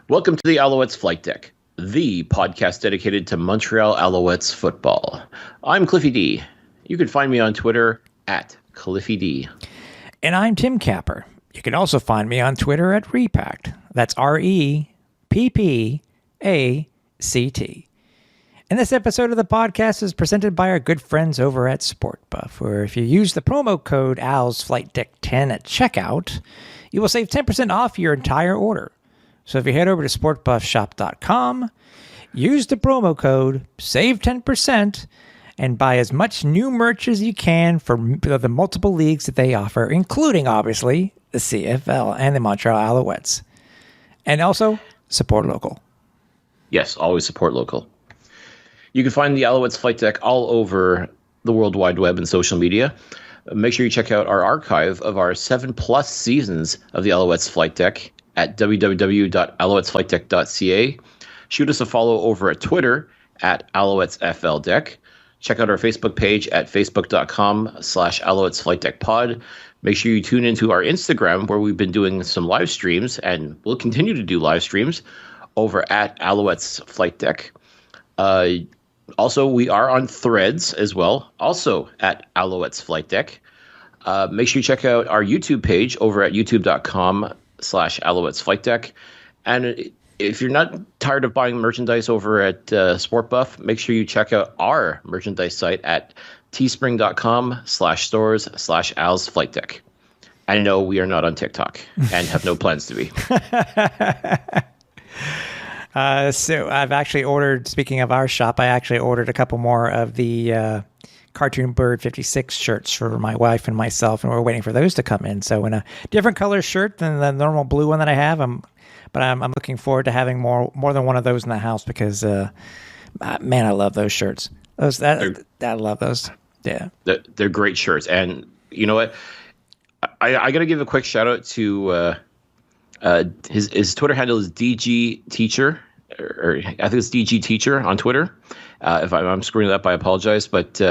Welcome to the Alouettes Flightdeck, the podcast dedicated to Montreal Alouettes football. I'm Cliffy D. You can find me on Twitter at Cliffy D. And I'm Tim Capper. You can also find me on Twitter at Repact. That's REPPACT. And this episode of the podcast is presented by our good friends over at SportBuff, where if you use the promo code ALSFlightDeck10 at checkout, you will save 10% off your entire order. So if you head over to sportbuffshop.com, use the promo code, save 10%, and buy as much new merch as you can for the multiple leagues that they offer, including, obviously, the CFL and the Montreal Alouettes. And also, support local. Yes, always support local. You can find the Alouettes Flightdeck all over the World Wide Web and social media. Make sure you check out our archive of our 7+ seasons of the Alouettes Flightdeck at www.alouettesflightdeck.ca. Shoot us a follow over at Twitter at AlouettesFLDeck. Check out our Facebook page at facebook.com/AlouettesFlightDeckPod. Make sure you tune into our Instagram, where we've been doing some live streams, and we'll continue to do live streams over at Alouettes Flightdeck. Also, we are on Threads as well, also at Alouettes Flightdeck. Make sure you check out our YouTube page over at youtube.com/Alouettes Flightdeck. And if you're not tired of buying merchandise over at SportBuff, make sure you check out our merchandise site at teespring.com/stores/AlsFlightDeck. I know we are not on TikTok and have no plans to be. So I've actually ordered, speaking of our shop, I actually ordered a couple more of the Cartoon Bird 56 shirts for my wife and myself, and we're waiting for those to come in. So in a different color shirt than the normal blue one that I have, I'm looking forward to having more than one of those in the house because, man, I love those shirts. I love those. Yeah. They're great shirts. And you know what? I got to give a quick shout out to his Twitter handle is DG Teacher, or I think it's DG Teacher on Twitter. If I'm screwing it up, I apologize. But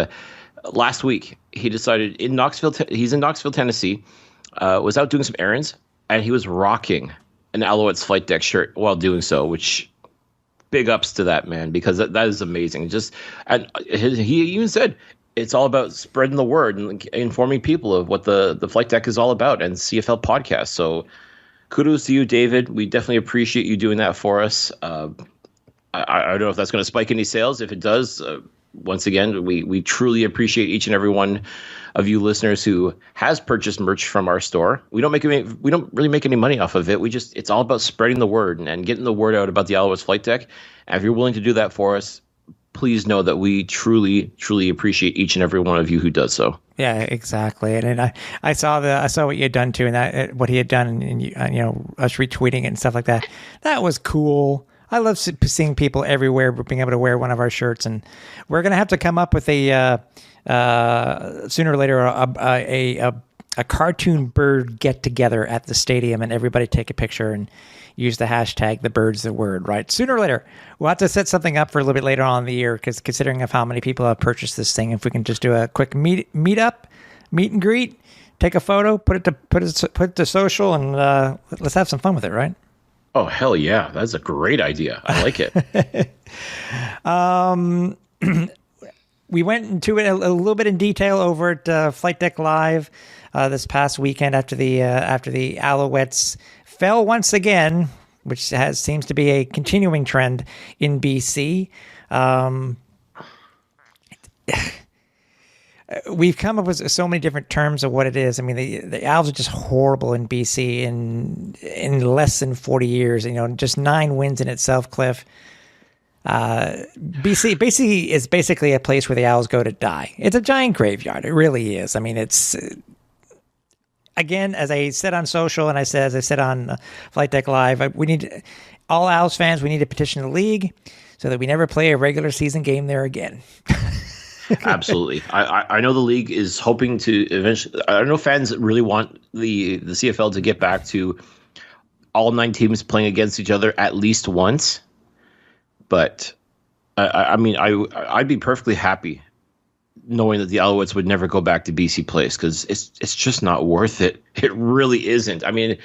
last week he decided he's in Knoxville, Tennessee, was out doing some errands, and he was rocking an Alouettes Flightdeck shirt while doing so, which big ups to that man, because that is amazing. He even said it's all about spreading the word and informing people of what the Flight Deck is all about and CFL podcast. So kudos to you, David. We definitely appreciate you doing that for us. I don't know if that's going to spike any sales. If it does, once again, we truly appreciate each and every one of you listeners who has purchased merch from our store. We don't really make any money off of it. It's all about spreading the word and getting the word out about the Alouettes Flight Deck. And if you're willing to do that for us, please know that we truly, truly appreciate each and every one of you who does so. Yeah, exactly. And I saw what you had done too, and that what he had done, and us retweeting it and stuff like that. That was cool. I love seeing people everywhere being able to wear one of our shirts, and we're gonna have to come up with a sooner or later a cartoon bird get together at the stadium, and everybody take a picture and use the hashtag "the bird's the word." Right? Sooner or later, we'll have to set something up for a little bit later on in the year, because considering of how many people have purchased this thing, if we can just do a quick meet and greet, take a photo, put it to social, and let's have some fun with it, right? Oh, hell yeah. That's a great idea. I like it. We went into it a little bit in detail over at Flight Deck Live this past weekend after the Alouettes fell once again, which seems to be a continuing trend in BC. We've come up with so many different terms of what it is. I mean, the Owls are just horrible in BC in less than 40 years. Just 9 wins in itself, Cliff. BC is basically a place where the Owls go to die. It's a giant graveyard. It really is. I mean, it's again, as I said on social, and as I said on Flight Deck Live, all Owls fans, we need to petition the league so that we never play a regular season game there again. Absolutely. I know the league is hoping to eventually. I know fans really want the CFL to get back to all 9 teams playing against each other at least once. But I'd be perfectly happy knowing that the Alouettes would never go back to BC Place, because it's just not worth it. It really isn't. I mean,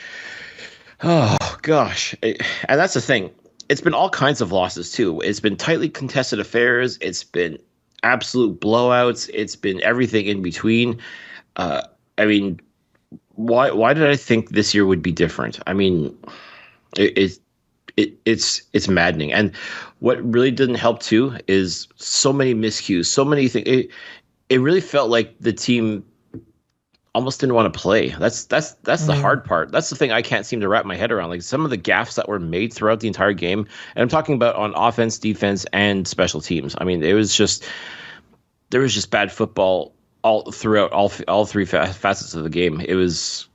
Oh gosh, and that's the thing. It's been all kinds of losses too. It's been tightly contested affairs. It's been absolute blowouts. It's been everything in between. I mean, why did I think this year would be different? I mean, it, it's maddening. And what really didn't help too is so many miscues, so many things. It really felt like the team almost didn't want to play. That's the hard part. That's the thing I can't seem to wrap my head around. Like some of the gaffes that were made throughout the entire game, and I'm talking about on offense, defense, and special teams. I mean, there was just bad football all throughout all three facets of the game. It was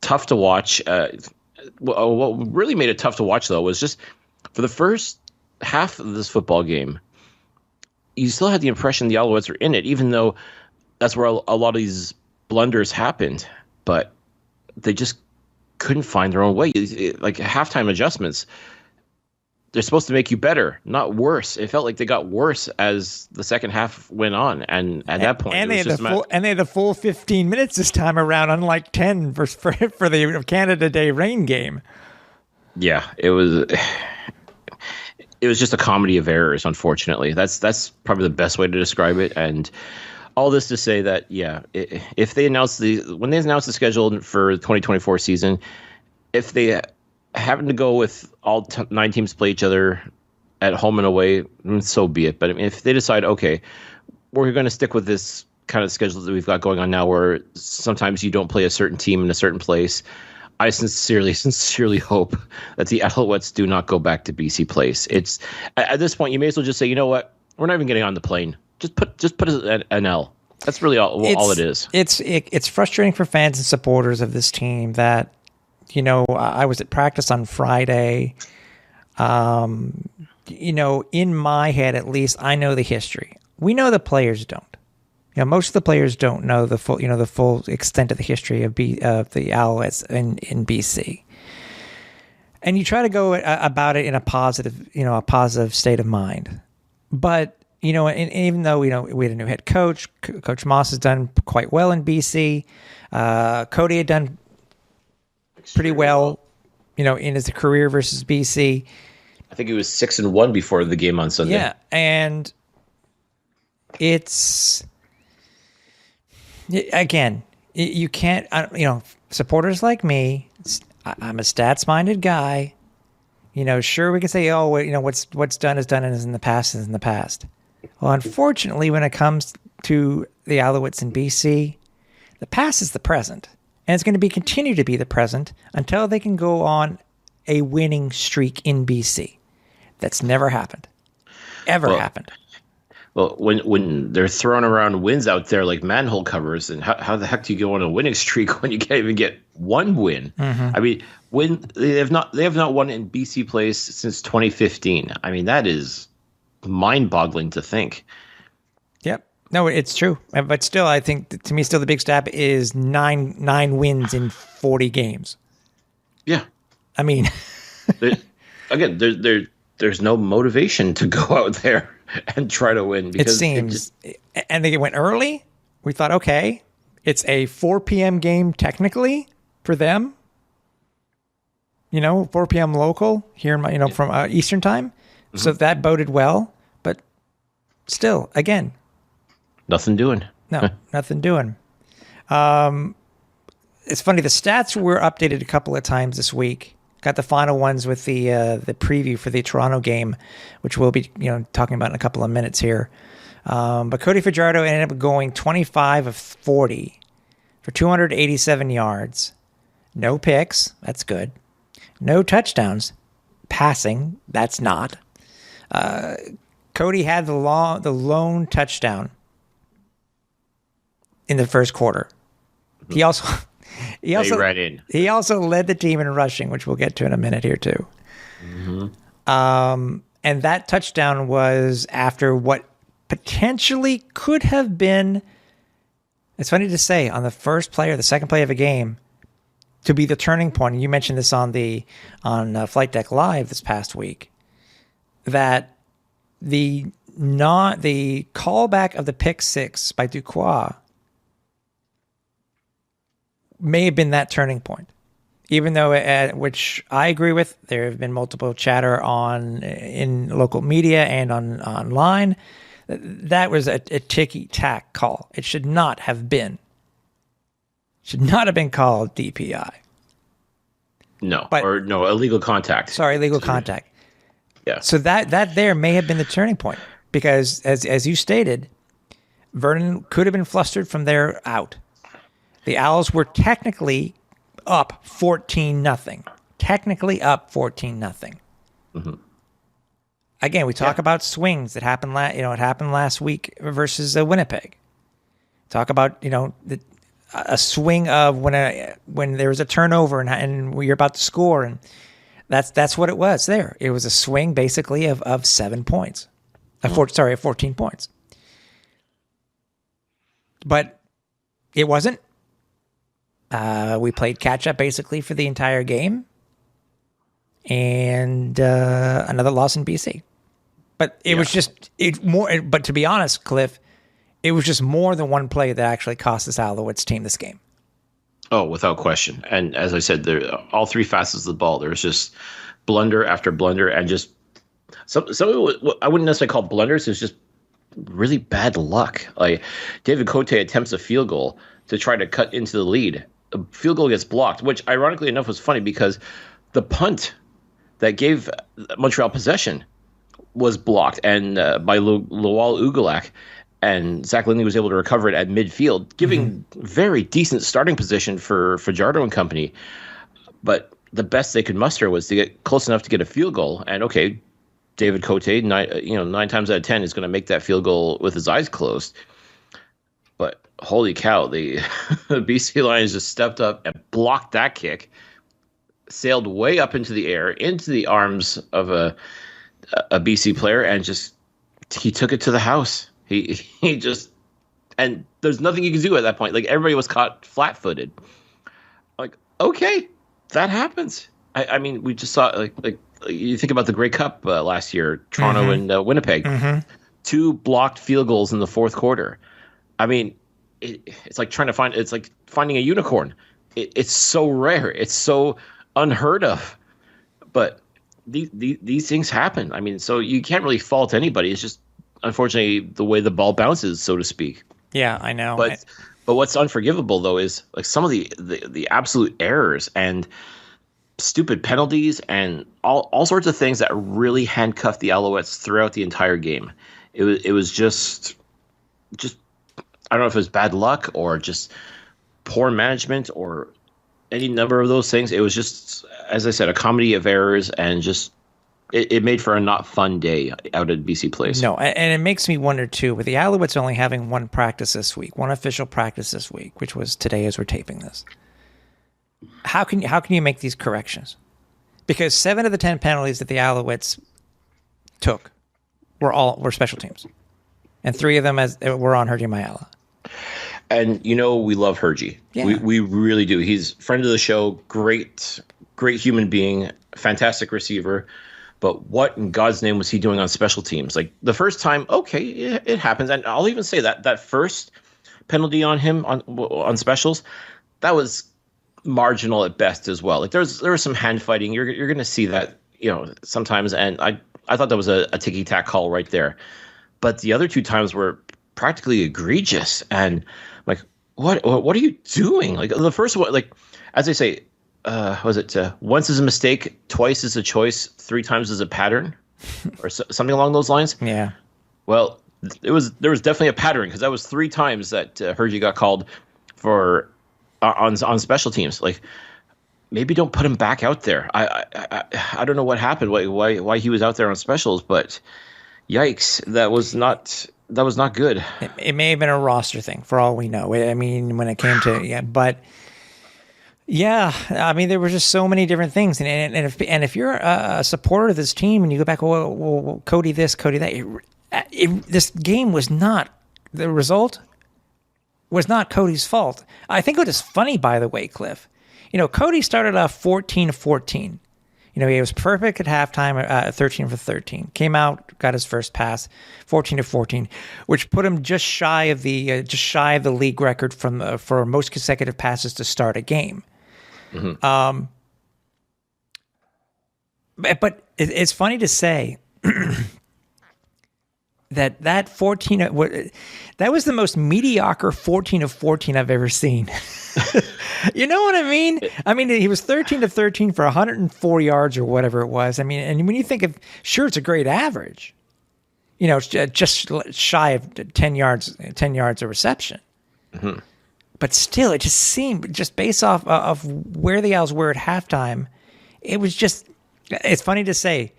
tough to watch. What really made it tough to watch though was just for the first half of this football game, you still had the impression the Alouettes were in it, even though that's where a lot of these blunders happened, but they just couldn't find their own way. Like halftime adjustments, they're supposed to make you better, not worse. It felt like they got worse as the second half went on, and at that point, they had the full 15 minutes this time around, unlike 10 for the Canada Day rain game. Yeah, it was just a comedy of errors. Unfortunately, that's probably the best way to describe it. And all this to say that, yeah, if they announce when they announce the schedule for the 2024 season, if they happen to go with all 9 teams play each other at home and away, so be it. But I mean, if they decide, okay, we're going to stick with this kind of schedule that we've got going on now, where sometimes you don't play a certain team in a certain place, I sincerely hope that the Alouettes do not go back to BC Place. It's at this point, you may as well just say, you know what, we're not even getting on the plane. Just put an L. That's really all it is. It's frustrating for fans and supporters of this team that, you know, I was at practice on Friday. You know, in my head at least, I know the history. We know the players don't. You know, most of the players don't know the full extent of the history of the Alouettes in BC. And you try to go about it in a positive state of mind, but. You know, and even though we had a new head coach, Coach Moss has done quite well in BC. Cody had done pretty well, you know, in his career versus BC. I think he was 6-1 before the game on Sunday. Yeah, and it's again, you can't. You know, supporters like me, I'm a stats-minded guy. You know, sure we can say, oh, you know, what's done is done and is in the past is in the past. Well, unfortunately, when it comes to the Alouettes in BC, the past is the present, and it's going to continue to be the present until they can go on a winning streak in BC. That's never happened, happened. Well, when they're throwing around wins out there like manhole covers, and how the heck do you go on a winning streak when you can't even get one win? Mm-hmm. I mean, they have not won in BC Place since 2015. I mean, that is mind-boggling to think. Yep. No, it's true. But still, I think to me, still the big stab is nine wins in 40 games. Yeah. I mean, again, there's no motivation to go out there and try to win. Because it seems, and they went early. We thought, okay, it's a 4 p.m. game technically for them. You know, 4 p.m. local here, from Eastern time. Mm-hmm. So that boded well. But still, again, nothing doing. No, nothing doing. It's funny. The stats were updated a couple of times this week. Got the final ones with the preview for the Toronto game, which we'll be talking about in a couple of minutes here. But Cody Fajardo ended up going 25 of 40 for 287 yards. No picks. That's good. No touchdowns. Passing. That's not. Cody had the lone touchdown in the first quarter. He also led the team in rushing, which we'll get to in a minute here too. Mm-hmm. And that touchdown was after what potentially could have been. It's funny to say on the first play or the second play of a game to be the turning point. And you mentioned this on Flight Deck Live this past week, that the callback of the pick six by Duquois may have been that turning point. Even though, which I agree with, there have been multiple chatter in local media and online. That was a ticky-tack call. It should not have been. Should not have been called DPI. No, illegal contact. Sorry, illegal contact. Yeah. So that there may have been the turning point because, as you stated, Vernon could have been flustered from there out. The Owls were technically up 14-0. Technically up 14-0. Mm-hmm. Again, we talk about swings that happened. It happened last week versus Winnipeg. Talk about a swing of when there was a turnover and you're about to score, and that's what it was. There, it was a swing basically of 7 points. 14 points. But it wasn't. We played catch up basically for the entire game, and another loss in BC. But it was just more. But to be honest, Cliff, it was just more than one play that actually cost this Alouettes team this game. Oh, without question. And as I said, all three facets of the ball. There was just blunder after blunder, and just some I wouldn't necessarily call blunders. It was just really bad luck. Like David Cote attempts a field goal to try to cut into the lead. A field goal gets blocked, which ironically enough was funny because the punt that gave Montreal possession was blocked and by Lowell Ugalak, and Zach Lindley was able to recover it at midfield, giving very decent starting position for Fajardo and company. But the best they could muster was to get close enough to get a field goal. And okay, David Cote, 9 times out of 10 is going to make that field goal with his eyes closed. But holy cow, the BC Lions just stepped up and blocked that kick, sailed way up into the air, into the arms of a BC player, and he took it to the house. He just, and there's nothing you can do at that point. Like everybody was caught flat-footed. Like, okay, that happens. I mean, we just saw like you think about the Grey Cup last year, Toronto and Winnipeg, 2 blocked field goals in the fourth quarter. I mean, it's like it's like finding a unicorn. It's so rare. It's so unheard of. But these things happen. I mean, so you can't really fault anybody. It's just, unfortunately, the way the ball bounces, so to speak. Yeah, I know. But what's unforgivable, though, is like some of the absolute errors and stupid penalties and all sorts of things that really handcuffed the Alouettes throughout the entire game. It was just I don't know if it was bad luck or just poor management or any number of those things. It was just, as I said, a comedy of errors, and just it made for a not fun day out at BC Place. No, and it makes me wonder too, with the Alouettes only having one practice this week, one official practice this week, which was today as we're taping this. How can you make these corrections? Because 7 of the 10 penalties that the Alouettes took were special teams, and 3 of them were on Hergy Mayala. And we love Hergy. Yeah. We really do. He's friend of the show, great human being, fantastic receiver. But what in God's name was he doing on special teams? Like the first time, okay, it happens, and I'll even say that first penalty on him on specials, that was marginal at best as well. Like there was some hand fighting. You're going to see that sometimes, and I thought that was a ticky tack call right there. But the other 2 times were practically egregious, and like what are you doing? Like the first one, like as they say, was it once is a mistake, twice is a choice, 3 times is a pattern, or something along those lines? Yeah. Well, there was definitely a pattern, because that was 3 times that Hergy got called for on special teams. Like maybe don't put him back out there. I don't know what happened, why he was out there on specials, but yikes, that was not good. It may have been a roster thing for all we know. I mean, when it came to but. Yeah, I mean, there were just so many different things, and if you're a supporter of this team and you go back, well Cody this, Cody that, this game was not, the result was not Cody's fault. I think it was funny, by the way, Cliff. Cody started off 14-14. He was perfect at halftime, 13 for 13. Came out, got his first pass, 14-14, which put him just shy of the league record for most consecutive passes to start a game. But it's funny to say that 14, that was the most mediocre 14 of 14 I've ever seen. You know what I mean? I mean, he was 13 of 13 for 104 yards or whatever it was. I mean, and when you think of, sure, it's a great average. You know, it's just shy of 10 yards of reception. Mm-hmm. But still, it just seemed, just based off of where the Owls were at halftime, it was just, it's funny to say,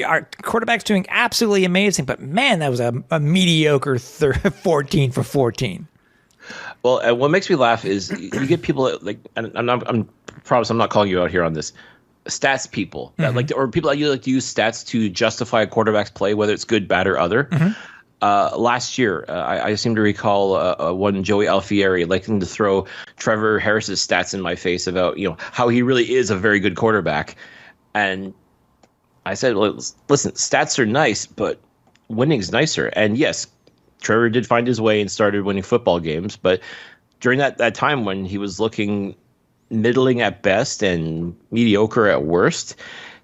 our quarterback's doing absolutely amazing, but man, that was a mediocre 14 for 14. Well, what makes me laugh is you get people like, and I'm promise I'm not calling you out here on this, stats people that like, or people that you like to use stats to justify a quarterback's play, whether it's good, bad, or other. Last year, I seem to recall one Joey Alfieri liking to throw Trevor Harris's stats in my face about, you know, how he really is a very good quarterback. And I said, well, listen, stats are nice, but winning's nicer. And yes, Trevor did find his way and started winning football games. But during that time when he was looking middling at best and mediocre at worst,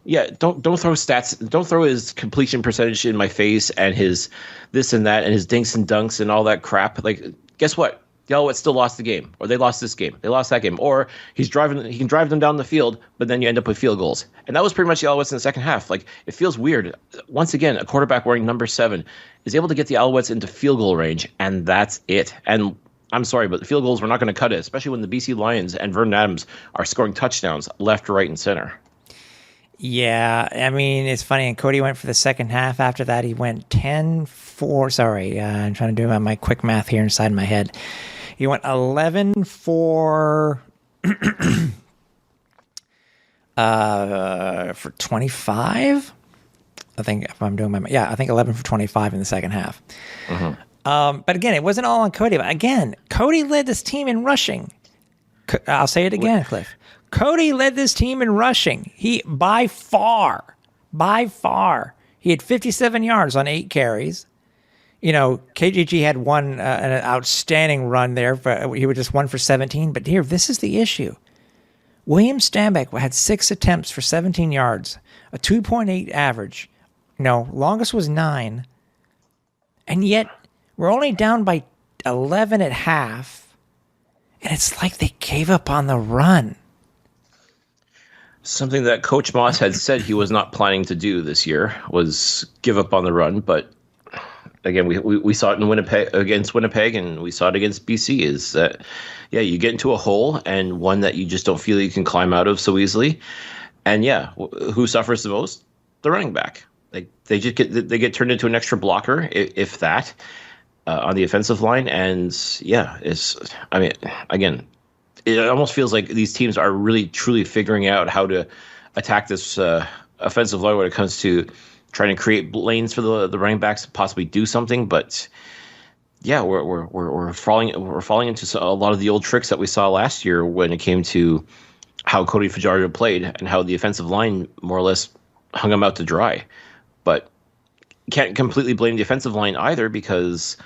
yeah, don't throw stats. Don't throw his completion percentage in my face and his this and that and his dinks and dunks and all that crap. Like, guess what? The Alouettes still lost the game, or they lost this game. They lost that game, or he can drive them down the field, but then you end up with field goals. And that was pretty much the Alouettes in the second half. Like, it feels weird. Once again, a quarterback wearing number 7 is able to get the Alouettes into field goal range, and that's it. And I'm sorry, but the field goals were not going to cut it, especially when the BC Lions and Vernon Adams are scoring touchdowns left, right, and center. Yeah, I mean, it's funny. And Cody went for the second half. After that, he went 10-4. Sorry, I'm trying to do my quick math here inside my head. He went 11 for 25. I think if I'm doing I think 11 for 25 in the second half. But again, it wasn't all on Cody. But again, Cody led this team in rushing. I'll say it again, Cliff. Cody led this team in rushing. He, by far, he had 57 yards on 8 carries. You know, KGG had an outstanding run there. He was just 1 for 17. But here, this is the issue. William Stanback had 6 attempts for 17 yards, a 2.8 average. You know, longest was 9. And yet, we're only down by 11 at half. And it's like they gave up on the run. Something that Coach Moss had said he was not planning to do this year was give up on the run. But again, we saw it in against Winnipeg, and we saw it against BC. Is that, yeah, you get into a hole, and one that you just don't feel you can climb out of so easily. And yeah, who suffers the most? The running back. They get turned into an extra blocker, if that, on the offensive line. And yeah, again, it almost feels like these teams are really truly figuring out how to attack this offensive line when it comes to trying to create lanes for the running backs to possibly do something. But yeah, we're falling into a lot of the old tricks that we saw last year when it came to how Cody Fajardo played and how the offensive line more or less hung him out to dry. But can't completely blame the offensive line either, because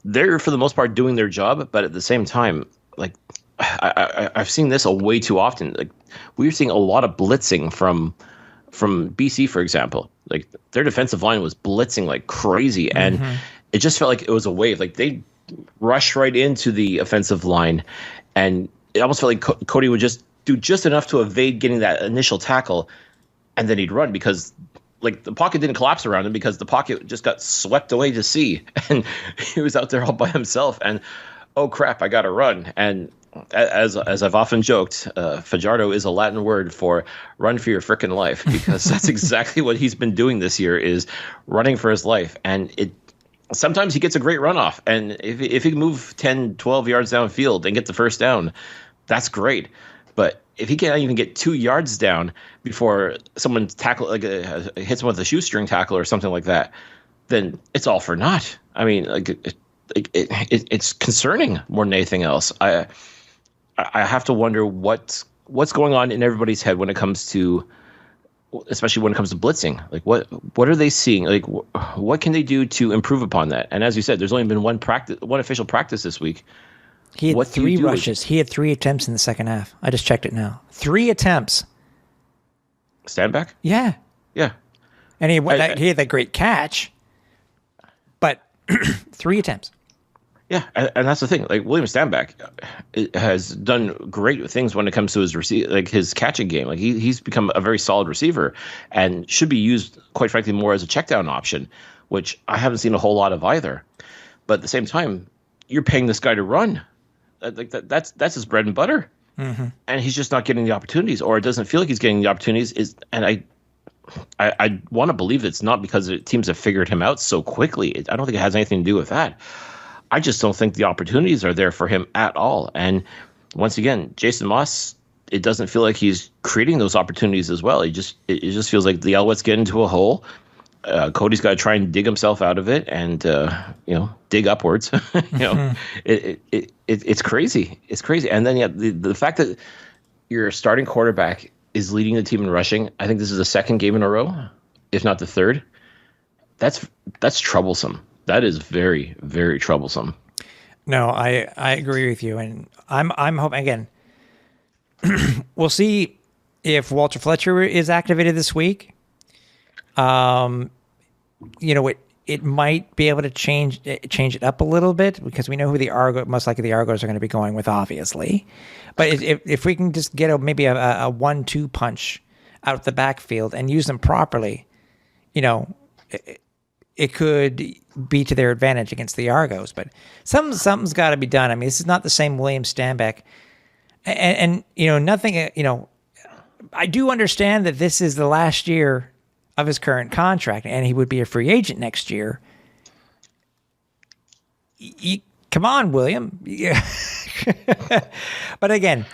they're for the most part doing their job. But at the same time, like, I've seen this way too often. Like, we're seeing a lot of blitzing from BC, for example. Like, their defensive line was blitzing like crazy, and it just felt like it was a wave. Like, they rushed right into the offensive line, and it almost felt like Cody would just do just enough to evade getting that initial tackle, and then he'd run, because like the pocket didn't collapse around him, because the pocket just got swept away to sea, and he was out there all by himself. And oh crap, I got to run. And as I've often joked, Fajardo is a Latin word for run for your frickin' life, because that's exactly what he's been doing this year, is running for his life. And sometimes he gets a great runoff, and if he can move 10, 12 yards downfield and get the first down, that's great. But if he can't even get 2 yards down before someone hits him with a shoestring tackle or something like that, then it's all for naught. I mean, it's concerning more than anything else. I have to wonder what's going on in everybody's head when it comes to, especially when it comes to blitzing. Like, what are they seeing? Like, what can they do to improve upon that? And as you said, there's only been one official practice this week. He had 3 rushes. He had 3 attempts in the second half. I just checked it now. 3 attempts. Stanback? Yeah. Yeah. And he had that great catch, but 3 attempts. Yeah, and that's the thing. Like William Stanback has done great things when it comes to his catching game. Like he's become a very solid receiver and should be used, quite frankly, more as a check down option, which I haven't seen a whole lot of either. But at the same time, you're paying this guy to run. That's his bread and butter, and he's just not getting the opportunities, or it doesn't feel like he's getting the opportunities. I want to believe it's not because teams have figured him out so quickly. I don't think it has anything to do with that. I just don't think the opportunities are there for him at all. And once again, Jason Moss, it doesn't feel like he's creating those opportunities as well. It just feels like the Alouettes get into a hole. Cody's got to try and dig himself out of it and dig upwards. It's crazy. It's crazy. And then the fact that your starting quarterback is leading the team in rushing. I think this is the second game in a row, if not the third. That's troublesome. That is very, very troublesome. No, I agree with you, and I'm hoping again. We'll see if Walter Fletcher is activated this week. It might be able to change it up a little bit because we know who most likely the Argos are going to be going with, obviously. But if we can just get maybe a 1-2 punch out of the backfield and use them properly, it could be to their advantage against the Argos. But something's got to be done. I mean, this is not the same William Stanback, and nothing. I do understand that this is the last year of his current contract, and he would be a free agent next year. Come on, William. But again,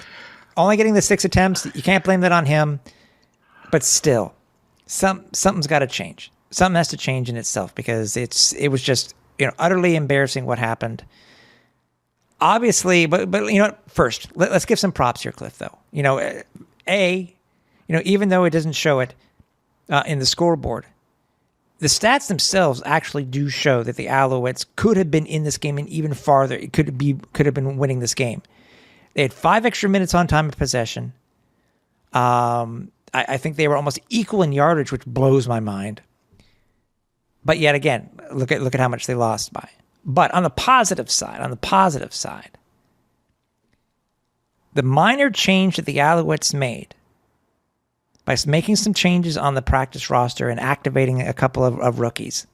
only getting the 6 attempts, you can't blame that on him. But still, something's got to change. Something has to change in itself because it was just utterly embarrassing what happened. Obviously, but first let's give some props here, Cliff. Though even though it doesn't show it in the scoreboard, the stats themselves actually do show that the Alouettes could have been in this game and even farther. It could have been winning this game. They had 5 extra minutes on time of possession. I think they were almost equal in yardage, which blows my mind. But yet again, look at how much they lost by. But on the positive side, the minor change that the Alouettes made by making some changes on the practice roster and activating a couple of rookies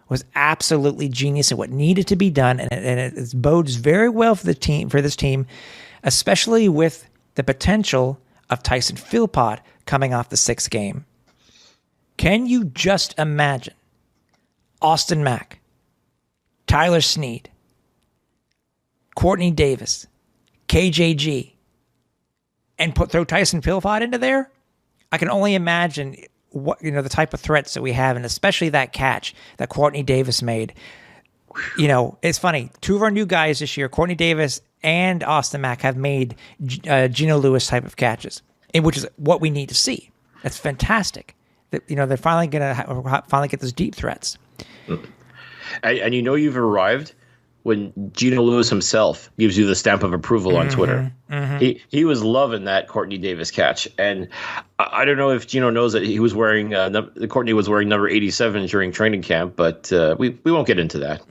was absolutely genius and what needed to be done, and it bodes very well for this team, especially with the potential of Tyson Philpott coming off the 6th game. Can you just imagine Austin Mack, Tyler Snead, Courtney Davis, KJG, and throw Tyson Philpott into there? I can only imagine what the type of threats that we have, and especially that catch that Courtney Davis made. It's funny. 2 of our new guys this year, Courtney Davis and Austin Mack, have made Geno Lewis type of catches, which is what we need to see. That's fantastic. That they're finally gonna finally get those deep threats. And you've arrived when Geno Lewis himself gives you the stamp of approval on Twitter. He was loving that Courtney Davis catch, and I don't know if Geno knows that he was wearing Courtney was wearing number 87 during training camp, but we won't get into that.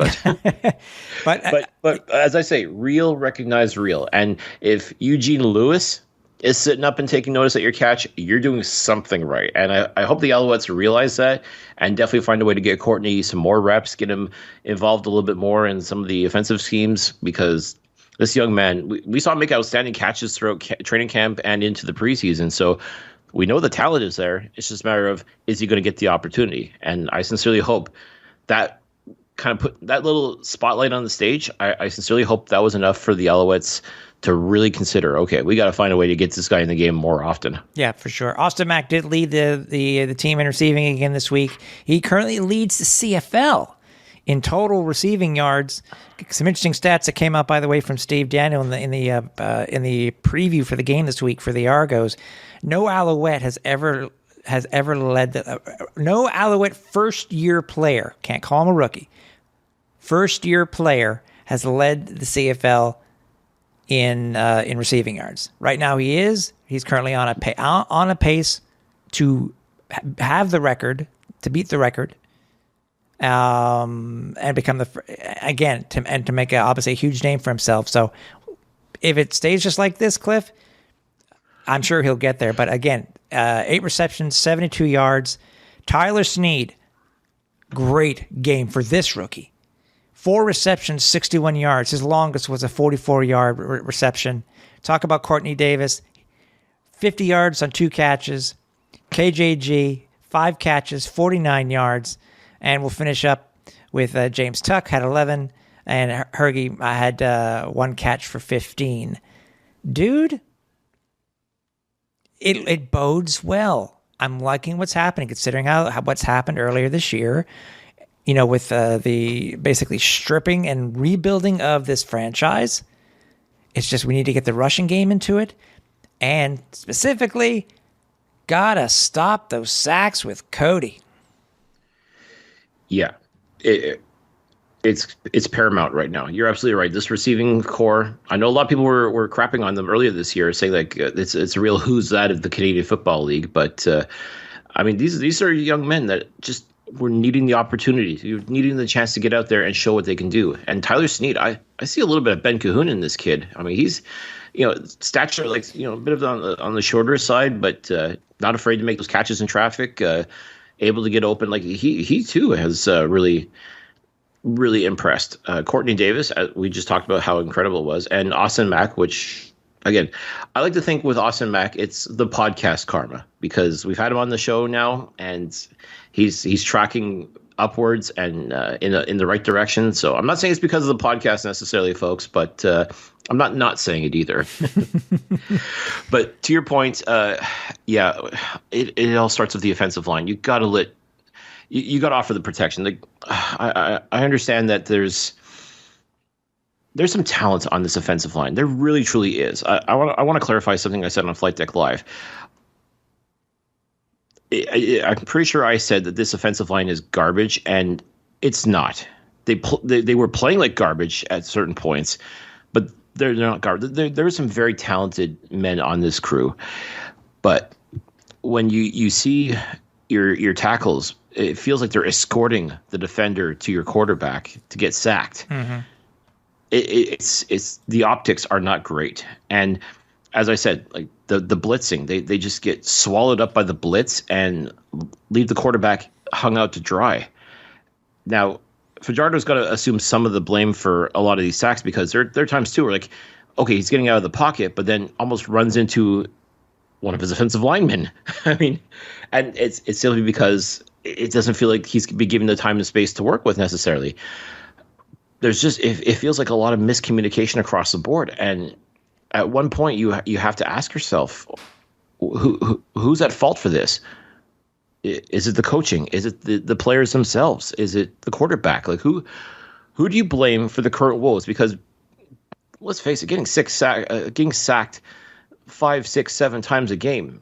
But but as I say, real recognize real, and if Eugene Lewis is sitting up and taking notice at your catch, you're doing something right. And I hope the Alouettes realize that and definitely find a way to get Courtney some more reps, get him involved a little bit more in some of the offensive schemes, because this young man, we saw him make outstanding catches throughout training camp and into the preseason. So we know the talent is there. It's just a matter of, is he going to get the opportunity? And I sincerely hope that kind of put that little spotlight on the stage. I sincerely hope that was enough for the Alouettes to really consider, okay, we got to find a way to get this guy in the game more often. Yeah, for sure. Austin Mack did lead the team in receiving again this week. He currently leads the CFL in total receiving yards. Some interesting stats that came out, by the way, from Steve Daniel in the preview for the game this week for the Argos. No Alouette has ever led no Alouette first-year player, can't call him a rookie, first-year player has led the CFL in receiving yards. Right now he's currently on a pace to have the record, to beat the record, and become to make obviously a huge name for himself. So if it stays just like this, Cliff, I'm sure he'll get there. But again, 8 receptions, 72 yards. Tyler Snead, great game for this rookie. 4 receptions, 61 yards. His longest was a 44-yard reception. Talk about Courtney Davis, 50 yards on 2 catches. KJG, 5 catches, 49 yards. And we'll finish up with James Tuck had 11, and Hergy had 1 catch for 15. Dude, it bodes well. I'm liking what's happening, considering what's happened earlier this year. With the basically stripping and rebuilding of this franchise. It's just we need to get the rushing game into it. And specifically, gotta stop those sacks with Cody. Yeah, it's paramount right now. You're absolutely right. This receiving core, I know a lot of people were crapping on them earlier this year, saying like it's a real who's that of the Canadian Football League. But I mean, these are young men that just were needing the opportunity, needing the chance to get out there and show what they can do. And Tyler Snead, I see a little bit of Ben Cahoon in this kid. I mean, he's stature like a bit of on the shorter side, but not afraid to make those catches in traffic. Able to get open. Like he too has really impressed. Courtney Davis, we just talked about how incredible it was, and Austin Mack, which again, I like to think with Austin Mack, it's the podcast karma, because we've had him on the show now, and he's tracking upwards and in the right direction. So I'm not saying it's because of the podcast necessarily, folks, but I'm not saying it either. But to your point, it all starts with the offensive line. You got to offer the protection. Like, I understand that there's some talent on this offensive line. There really truly is. I want to clarify something I said on Flight Deck Live. I'm pretty sure I said that this offensive line is garbage, and it's not. They were playing like garbage at certain points, but they're not garbage. There are some very talented men on this crew, but when you see your tackles, it feels like they're escorting the defender to your quarterback to get sacked. Mm-hmm. It's the optics are not great, and as I said, like the blitzing, they just get swallowed up by the blitz and leave the quarterback hung out to dry. Now, Fajardo's got to assume some of the blame for a lot of these sacks, because there are times too where, like, okay, he's getting out of the pocket, but then almost runs into one of his offensive linemen. I mean, and it's simply because it doesn't feel like he's be given the time and space to work with necessarily. There's just it feels like a lot of miscommunication across the board, and at one point you have to ask yourself, who's at fault for this? Is it the coaching? Is it the players themselves? Is it the quarterback? Like who do you blame for the current woes? Because let's face it, getting sacked 5, 6, 7 times a game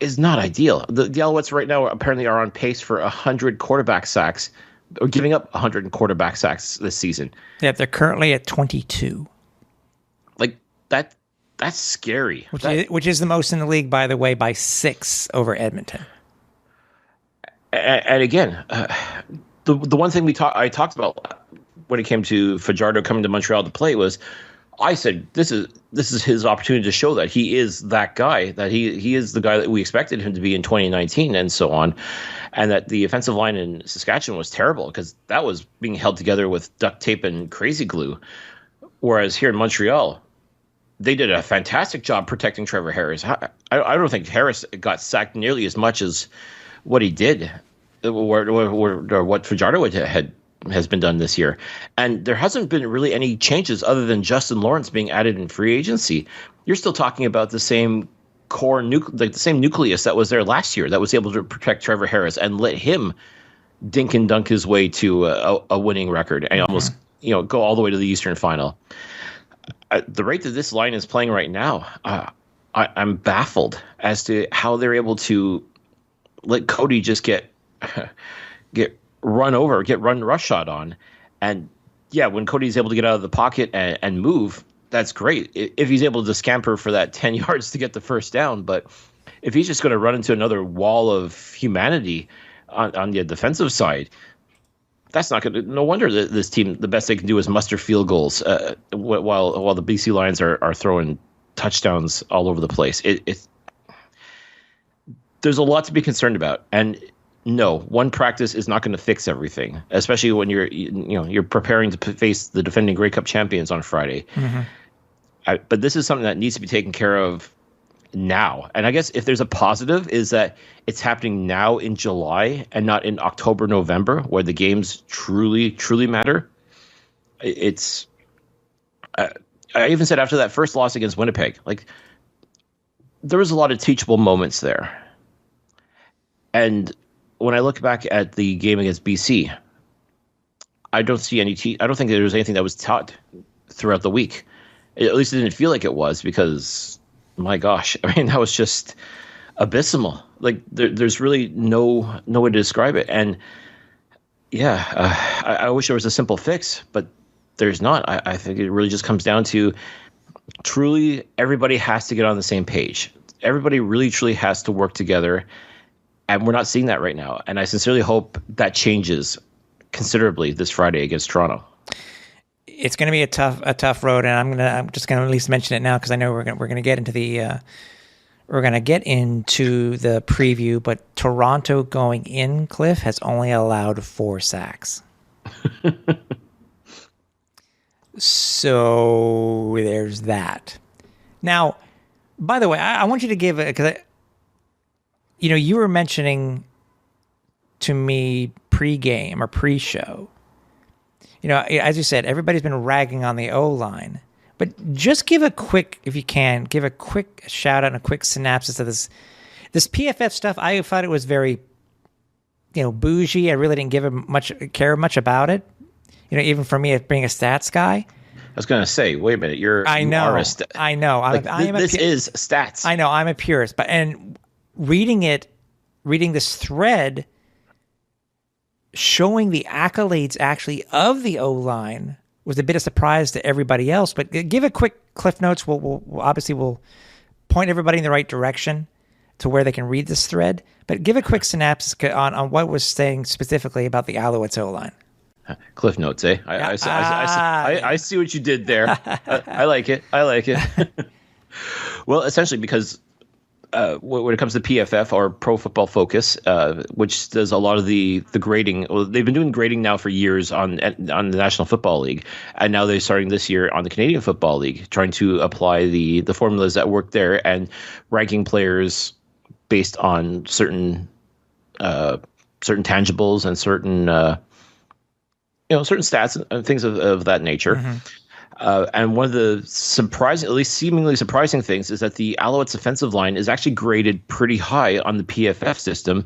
is not ideal. The Alouettes right now apparently are on pace for 100 quarterback sacks, or giving up 100 quarterback sacks this season. Yeah, they're currently at 22. Like that's scary. Which is the most in the league, by the way, by 6 over Edmonton. And again, the one thing I talked about when it came to Fajardo coming to Montreal to play was, I said this is his opportunity to show that he is that guy, that he is the guy that we expected him to be in 2019 and so on, and that the offensive line in Saskatchewan was terrible because that was being held together with duct tape and crazy glue, whereas here in Montreal, they did a fantastic job protecting Trevor Harris. I don't think Harris got sacked nearly as much as what he did, or what Fajardo has been done this year. And there hasn't been really any changes other than Justin Lawrence being added in free agency. You're still talking about the same core, the same nucleus that was there last year that was able to protect Trevor Harris and let him dink and dunk his way to a winning record and almost go all the way to the Eastern Final. At the rate that this line is playing right now, I'm baffled as to how they're able to let Cody just get run over, get run roughshod on. And yeah, when Cody's able to get out of the pocket and move, that's great. If he's able to scamper for that 10 yards to get the first down, but if he's just going to run into another wall of humanity on the defensive side, that's not going to. No wonder that this team, the best they can do is muster field goals, while the BC Lions are throwing touchdowns all over the place. There's a lot to be concerned about, and no, one practice is not going to fix everything, especially when you're preparing to face the defending Grey Cup champions on Friday. Mm-hmm. But this is something that needs to be taken care of now. And I guess if there's a positive is that it's happening now in July and not in October, November, where the games truly, truly matter. It's I even said after that first loss against Winnipeg, like there was a lot of teachable moments there. And when I look back at the game against BC, I don't see I don't think there was anything that was taught throughout the week. At least it didn't feel like it was, because my gosh, I mean, that was just abysmal. Like there's really no way to describe it. And yeah, I wish there was a simple fix, but there's not. I think it really just comes down to truly everybody has to get on the same page. Everybody really truly has to work together. And we're not seeing that right now. And I sincerely hope that changes considerably this Friday against Toronto. It's going to be a tough road, and I'm just going to at least mention it now because I know we're going to get into the preview. But Toronto going in, Cliff, has only allowed 4 sacks. So there's that. Now, by the way, I want you to give it, because you were mentioning to me pre-game or pre-show. As you said, everybody's been ragging on the O-line. But just give a quick, if you can, give a quick shout out and a quick synopsis of this PFF stuff. I thought it was very, bougie. I really didn't care much about it. Even for me, being a stats guy. I was going to say, wait a minute, I know. This is stats. I know. I'm a purist, and reading this thread, showing the accolades actually of the O-line was a bit of surprise to everybody else. But give a quick Cliff Notes. We'll point everybody in the right direction to where they can read this thread. But give a quick synopsis on what was saying specifically about the Alouettes O-line. Cliff Notes, eh? I see what you did there. I like it. Well, essentially because when it comes to PFF or Pro Football Focus, which does a lot of the grading. Well, they've been doing grading now for years on the National Football League, and now they're starting this year on the Canadian Football League, trying to apply the formulas that work there and ranking players based on certain tangibles and certain certain stats and things of that nature. Mm-hmm. And one of the surprising, at least seemingly surprising things is that the Alouettes offensive line is actually graded pretty high on the PFF system,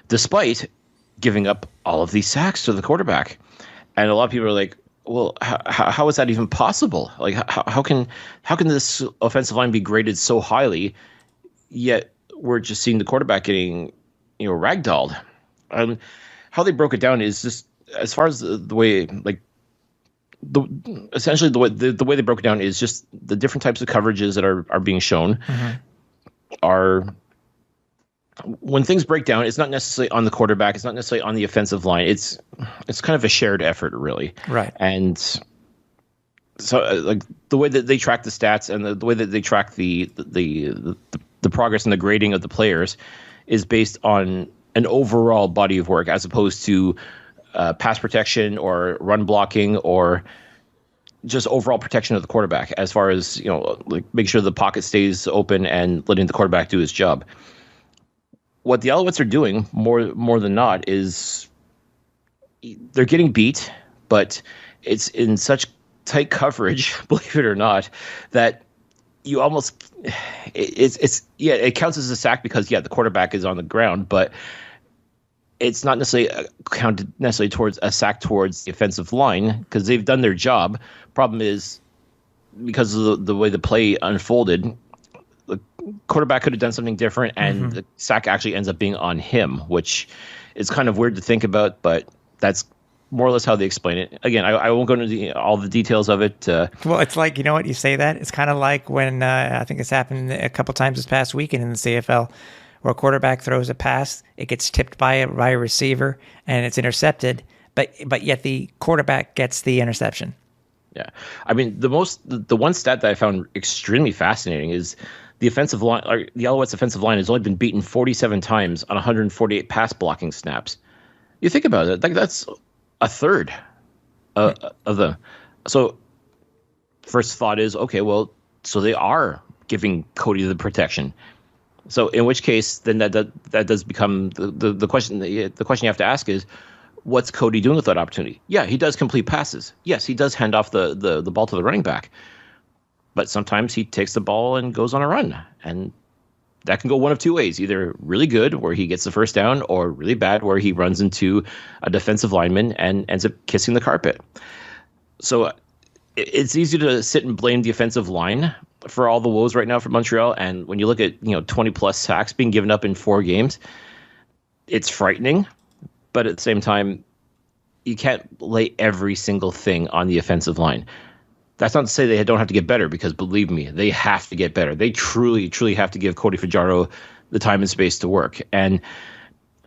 despite giving up all of these sacks to the quarterback. And a lot of people are like, well, how is that even possible? Like, how can this offensive line be graded so highly, yet we're just seeing the quarterback getting, ragdolled? And how they broke it down is just, as far as the way, like, essentially the way they broke it down is just the different types of coverages that are being shown. Mm-hmm. Are when things break down, it's not necessarily on the quarterback, it's not necessarily on the offensive line. It's kind of a shared effort, really. Right. And so, like, the way that they track the stats and the way that they track the progress and the grading of the players is based on an overall body of work, as opposed to pass protection or run blocking or just overall protection of the quarterback, as far as, like, make sure the pocket stays open and letting the quarterback do his job. What the Alouettes are doing more than not is they're getting beat, but it's in such tight coverage, believe it or not, that you almost it counts as a sack because the quarterback is on the ground, but it's not necessarily counted towards a sack towards the offensive line because they've done their job. Problem is, because of the way the play unfolded, the quarterback could have done something different, and the sack actually ends up being on him, which is kind of weird to think about, but that's more or less how they explain it. Again, I won't go into all the details of it. Well, it's like, you say that? It's kind of like when I think it's happened a couple times this past weekend in the CFL. where a quarterback throws a pass, it gets tipped by a receiver, and it's intercepted, but yet the quarterback gets the interception. Yeah. I mean, the one stat that I found extremely fascinating is the offensive line, or the Alouettes offensive line has only been beaten 47 times on 148 pass blocking snaps. You think about it, like that's a third of them. So first thought is, okay, well, so they are giving Cody the protection. So in which case, then that does become the question. The question you have to ask is, what's Cody doing with that opportunity? Yeah, he does complete passes. Yes, he does hand off the ball to the running back. But sometimes he takes the ball and goes on a run. And that can go one of two ways. Either really good, where he gets the first down, or really bad, where he runs into a defensive lineman and ends up kissing the carpet. So it's easy to sit and blame the offensive line for all the woes right now for Montreal. And when you look at 20-plus sacks being given up in 4 games, it's frightening. But at the same time, you can't lay every single thing on the offensive line. That's not to say they don't have to get better, because believe me, they have to get better. They truly, truly have to give Cody Fajardo the time and space to work. And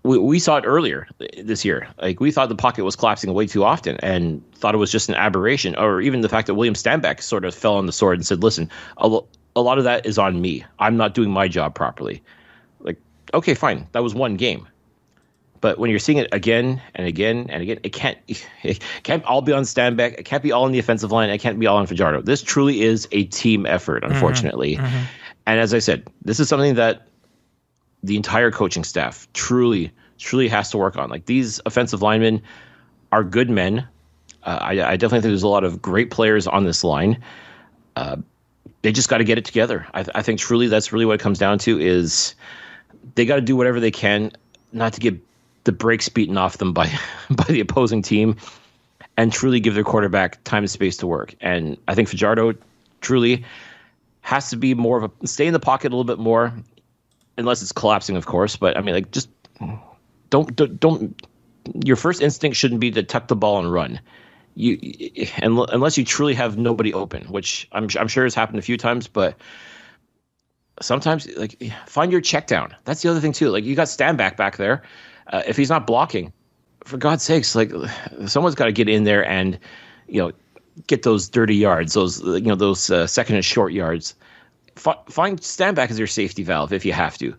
we saw it earlier this year. Like, we thought the pocket was collapsing way too often and thought it was just an aberration, or even the fact that William Stanback sort of fell on the sword and said, listen, a lot of that is on me. I'm not doing my job properly. Like, okay, fine. That was one game. But when you're seeing it again and again and again, it can't all be on Stanback. It can't be all on the offensive line. It can't be all on Fajardo. This truly is a team effort, unfortunately. Mm-hmm. And as I said, this is something that the entire coaching staff truly, truly has to work on. Like, these offensive linemen are good men. I definitely think there's a lot of great players on this line. They just got to get it together. I think truly that's really what it comes down to, is they got to do whatever they can not to get the brakes beaten off them by the opposing team, and truly give their quarterback time and space to work. And I think Fajardo truly has to be more of a stay in the pocket a little bit more, unless it's collapsing, of course. But I mean, like, just don't. Your first instinct shouldn't be to tuck the ball and run. Unless you truly have nobody open, which I'm sure has happened a few times, but sometimes, like, find your check down. That's the other thing too. Like, you got Stanback back there. If he's not blocking, for God's sakes, like, someone's got to get in there and, get those dirty yards, those second and short yards. Find Stanback as your safety valve if you have to.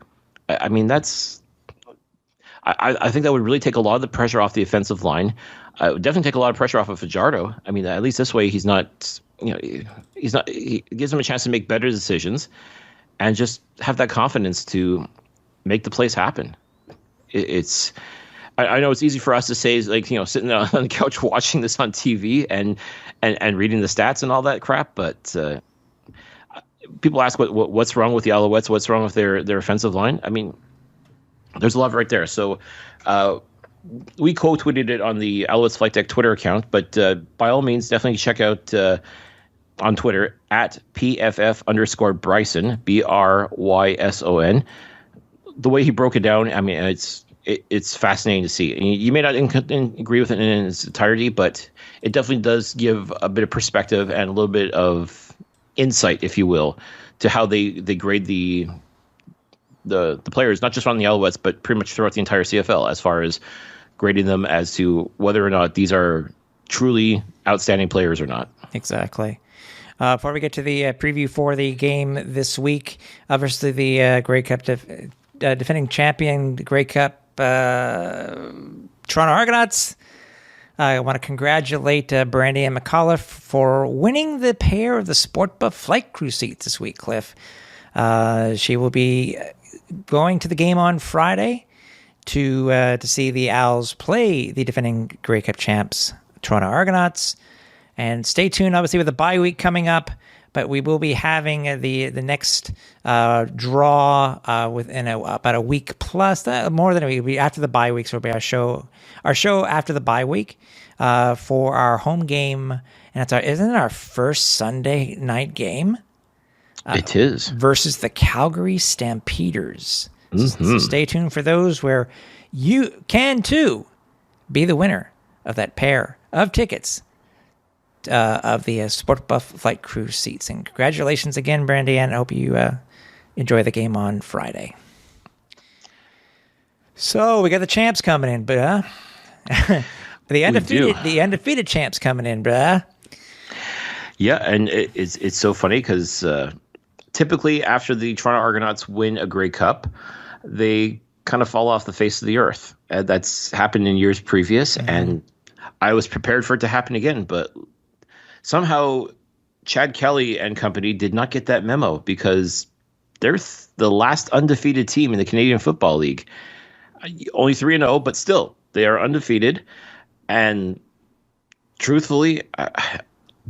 I mean, I think that would really take a lot of the pressure off the offensive line. It would definitely take a lot of pressure off of Fajardo. I mean, at least this way he's not, he gives him a chance to make better decisions and just have that confidence to make the plays happen. I know it's easy for us to say, like, sitting on the couch watching this on TV and reading the stats and all that crap, but people ask what's wrong with the Alouettes, what's wrong with their offensive line. I mean, there's a lot right there. So we co-tweeted it on the Alouettes Flightdeck Twitter account, but by all means, definitely check out on Twitter at PFF_Bryson, Bryson. The way he broke it down, I mean, it's fascinating to see. You may not agree with it in its entirety, but it definitely does give a bit of perspective and a little bit of insight, if you will, to how they grade the players, not just on the Alouettes, but pretty much throughout the entire CFL, as far as grading them as to whether or not these are truly outstanding players or not. Exactly. Before we get to the preview for the game this week, obviously the Grey Cup defending champion, Grey Cup Toronto Argonauts. I want to congratulate Brandy and McAuliffe for winning the pair of the SportBuff flight crew seats this week, Cliff. She will be going to the game on Friday to see the Owls play the defending Grey Cup champs, Toronto Argonauts. And stay tuned, obviously, with the bye week coming up. But we will be having the next draw within about a week plus, more than a week after the bye week. So it'll be our show after the bye week for our home game, and isn't it our first Sunday night game? It is versus the Calgary Stampeders. Mm-hmm. So stay tuned for those, where you can too be the winner of that pair of tickets. Of the SportBuff flight crew seats. And congratulations again, Brandy, and I hope you enjoy the game on Friday. So we got the champs coming in, bruh. the undefeated champs coming in, bruh. Yeah, and it's so funny because typically after the Toronto Argonauts win a Grey Cup, they kind of fall off the face of the earth. That's happened in years previous, and I was prepared for it to happen again, but somehow Chad Kelly and company did not get that memo because they're the last undefeated team in the Canadian Football League. Only 3-0, but still, they are undefeated. And truthfully,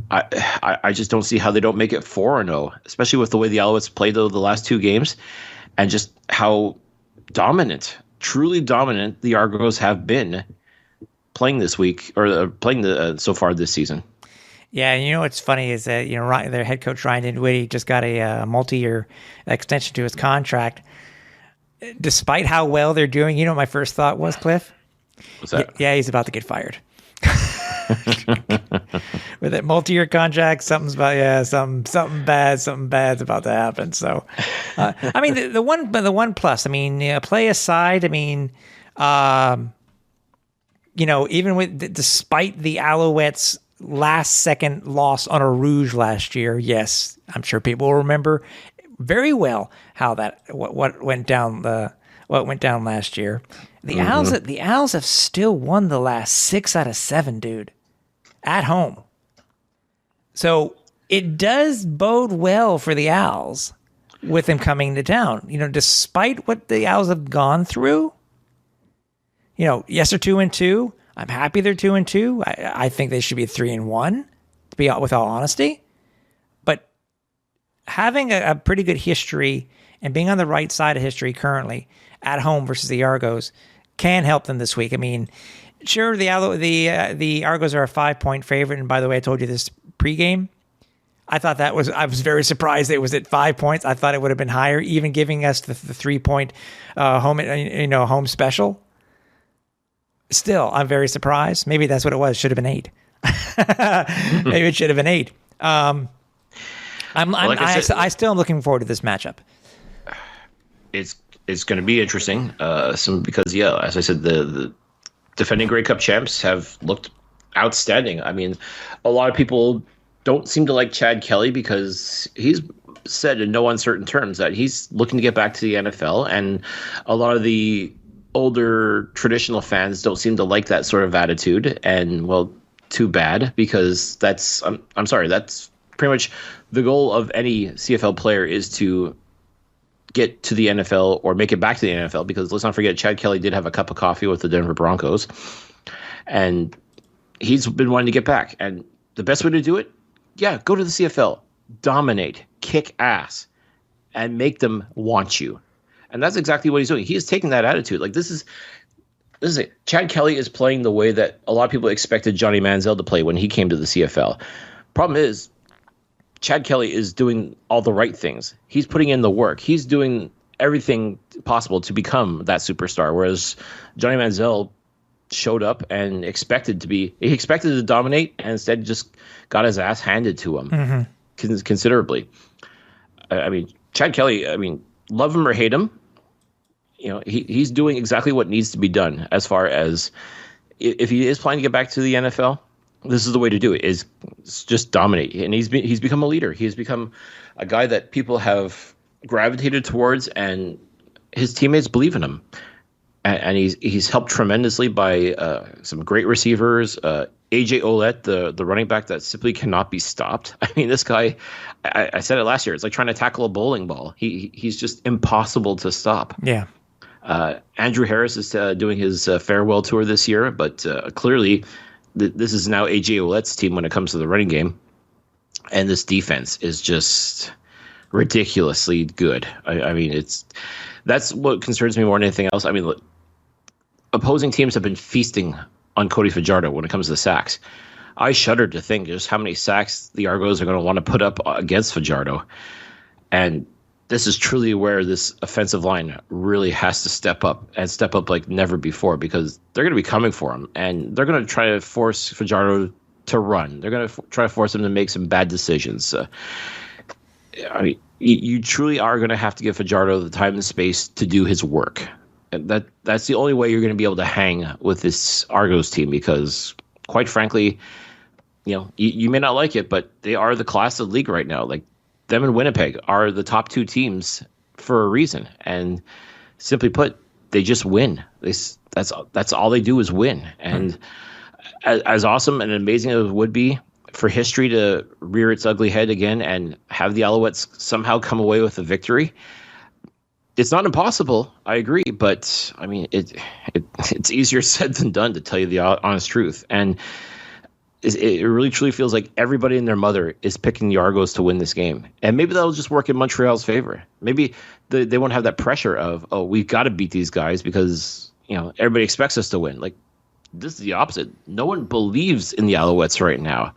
I just don't see how they don't make it 4-0, especially with the way the Alouettes played the last two games and just how dominant, truly dominant the Argos have been playing this week or playing so far this season. Yeah, and you know what's funny is that their head coach Ryan Dinwiddie just got a multi-year extension to his contract. Despite how well they're doing, you know what my first thought was, Cliff? What's that? Yeah, he's about to get fired. With that multi-year contract, something bad's about to happen. So, I mean, the one plus. I mean, play aside. I mean, even despite the Alouettes' last-second loss on a Rouge last year, yes, I'm sure people will remember very well how what went down last year. The Owls have still won the last 6 out of 7, dude, at home. So it does bode well for the Owls with them coming to town. Despite what the Owls have gone through. Yes, they're 2-2. I'm happy they're 2-2. I think they should be 3-1, to be with all honesty. But having a pretty good history and being on the right side of history currently at home versus the Argos can help them this week. I mean, sure, the Argos are a 5-point favorite, and by the way, I told you this pregame. I was very surprised it was at 5 points. I thought it would have been higher, even giving us the 3-point home special. Still, I'm very surprised. Maybe that's what it was. Should have been 8. Maybe it should have been 8. I still am looking forward to this matchup. It's going to be interesting. Because as I said, the defending Grey Cup champs have looked outstanding. I mean, a lot of people don't seem to like Chad Kelly because he's said in no uncertain terms that he's looking to get back to the NFL, and a lot of the older traditional fans don't seem to like that sort of attitude. And well, too bad, because I'm sorry, that's pretty much the goal of any CFL player, is to get to the NFL or make it back to the NFL, because let's not forget, Chad Kelly did have a cup of coffee with the Denver Broncos, and he's been wanting to get back. And the best way to do it, go to the CFL, dominate, kick ass, and make them want you. And that's exactly what he's doing. He is taking that attitude. Like, this is it. Chad Kelly is playing the way that a lot of people expected Johnny Manziel to play when he came to the CFL. Problem is, Chad Kelly is doing all the right things. He's putting in the work. He's doing everything possible to become that superstar. Whereas Johnny Manziel showed up and expected to dominate, and instead just got his ass handed to him considerably. I mean, Chad Kelly, love him or hate him, he's doing exactly what needs to be done. As far as if he is planning to get back to the NFL, this is the way to do it, is just dominate. And he's become a leader. He has become a guy that people have gravitated towards, and his teammates believe in him. And he's helped tremendously by some great receivers. AJ Ouellette, the running back that simply cannot be stopped. I mean, this guy, I said it last year, it's like trying to tackle a bowling ball. He's just impossible to stop. Yeah. Andrew Harris is doing his farewell tour this year, but clearly this is now AJ Ouellette's team when it comes to the running game. And this defense is just ridiculously good. I mean, that's what concerns me more than anything else. I mean, look, opposing teams have been feasting on Cody Fajardo when it comes to the sacks. I shudder to think just how many sacks the Argos are going to want to put up against Fajardo. And this is truly where this offensive line really has to step up like never before, because they're going to be coming for him, and they're going to try to force Fajardo to run. They're going to try to force him to make some bad decisions. I mean, you truly are going to have to give Fajardo the time and space to do his work. That's the only way you're going to be able to hang with this Argos team, because quite frankly, you may not like it, but they are the class of the league right now. Like, them and Winnipeg are the top two teams for a reason. And simply put, they just win. That's all they do is win. And as awesome and amazing as it would be for history to rear its ugly head again and have the Alouettes somehow come away with a victory, it's not impossible. I agree, but I mean, it's easier said than done, to tell you the honest truth. And it really truly feels like everybody and their mother is picking the Argos to win this game. And maybe that'll just work in Montreal's favor. Maybe they won't have that pressure of, oh, we've got to beat these guys because, everybody expects us to win. Like, this is the opposite. No one believes in the Alouettes right now.